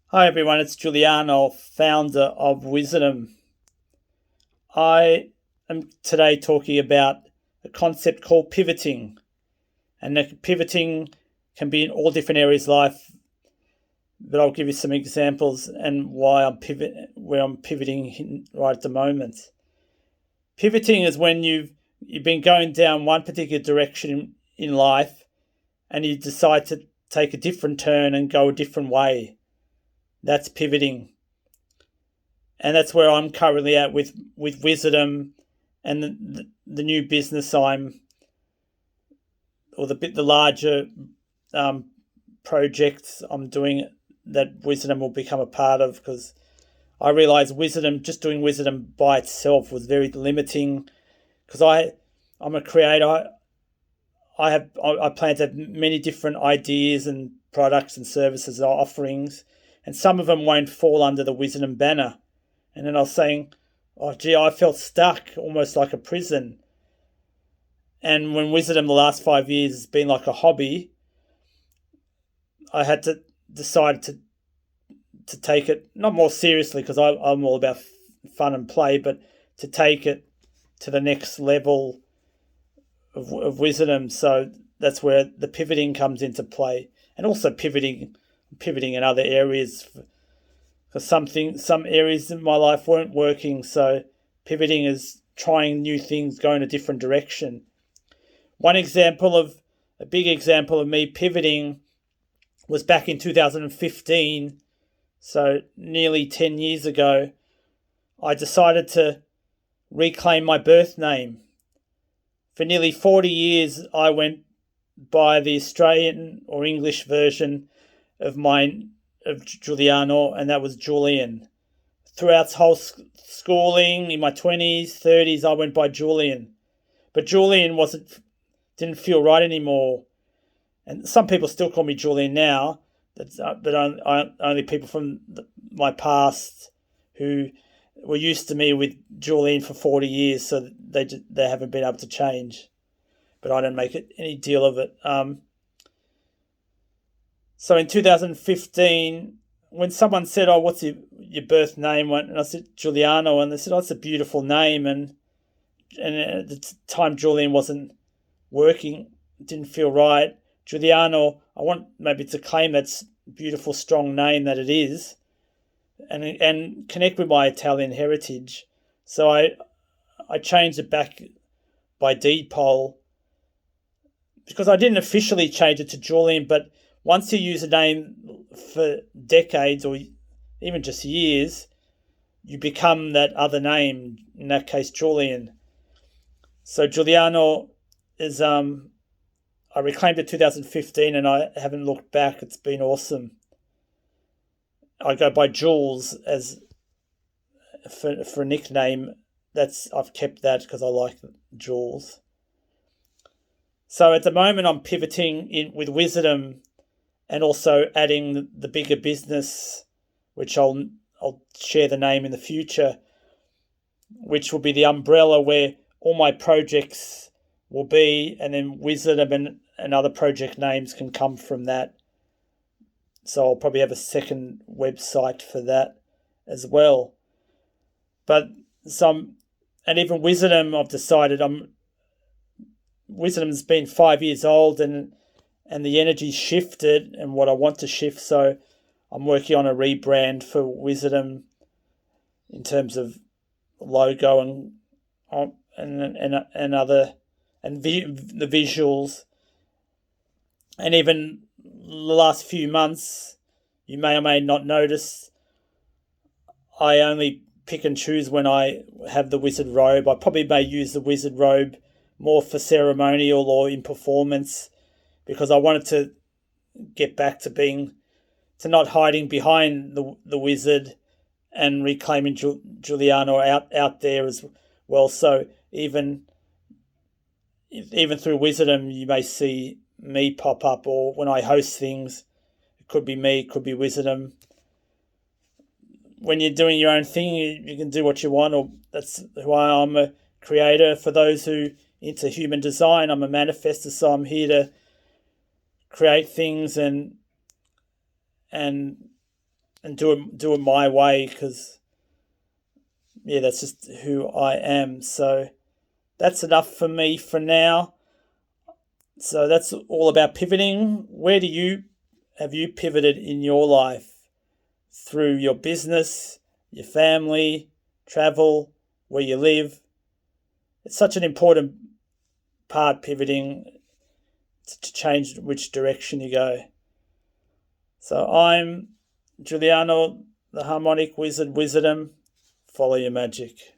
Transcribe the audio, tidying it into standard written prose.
Hi everyone, it's Giuliano, founder of Wizardom. I am today talking about a concept called pivoting. And pivoting can be in all different areas of life, but I'll give you some examples and where I'm pivoting right at the moment. Pivoting is when you've been going down one particular direction in life and you decide to take a different turn and go a different way. That's pivoting. And that's where I'm currently at with Wizardom and the new business the larger um, projects I'm doing that Wizardom will become a part of, because I realised just doing Wizardom by itself was very limiting, because I'm a creator. I plan to have many different ideas and products and services and offerings, and some of them won't fall under the Wizardom banner. And then I was saying, oh, gee, I felt stuck, almost like a prison. And when Wizardom the last 5 years has been like a hobby, I had to decide to take it not more seriously, because I'm all about fun and play, but to take it to the next level of Wizardom. So that's where the pivoting comes into play, and also pivoting in other areas, because some areas in my life weren't working. So pivoting is trying new things, going a different direction. A big example of me pivoting was back in 2015. So nearly 10 years ago, I decided to reclaim my birth name. For nearly 40 years, I went by the Australian or English version of Giuliano, and that was Julian. Throughout whole schooling, in my 20s, 30s, I went by Julian. But Julian didn't feel right anymore. And some people still call me Julian now, but only people from my past who were used to me with Julian for 40 years, so they haven't been able to change. But I don't make any deal of it. So in 2015, when someone said, "Oh, what's your birth name?" and I said Giuliano, and they said, "Oh, it's a beautiful name," and at the time Julian wasn't working, didn't feel right. Giuliano, I want maybe to claim that beautiful, strong name that it is, and connect with my Italian heritage. So I changed it back by deed poll, because I didn't officially change it to Julian, but once you use a name for decades or even just years, you become that other name, in that case Julian. So Giuliano is I reclaimed it 2015 and I haven't looked back. It's been awesome. I go by Jules as for a nickname. I've kept that because I like Jules. So at the moment I'm pivoting in with Wizardom, and also adding the bigger business, which I'll share the name in the future, which will be the umbrella where all my projects will be, and then Wizardom and other project names can come from that. So I'll probably have a second website for that as well. But and even Wizardom, I've decided Wizardom's been 5 years old, and the energy's shifted and what I want to shift. So I'm working on a rebrand for Wizardom in terms of logo and other and the visuals. And even the last few months, you may or may not notice, I only pick and choose when I have the wizard robe. I probably may use the wizard robe more for ceremonial or in performance, because I wanted to get back to not hiding behind the wizard, and reclaiming Giuliano out there as well. So even through Wizardom, you may see me pop up, or when I host things, it could be me, it could be Wizardom. When you're doing your own thing, you can do what you want, or that's why I'm a creator. For those who into human design, I'm a manifester, so I'm here to create things and and do it my way, because yeah, that's just who I am. So that's enough for me for now. So that's all about pivoting. Where have you pivoted in your life? Through your business, your family, travel, where you live. It's such an important part, pivoting, to change which direction you go. So I'm Giuliano, the Harmonic Wizard, Wizardom. Follow your magic.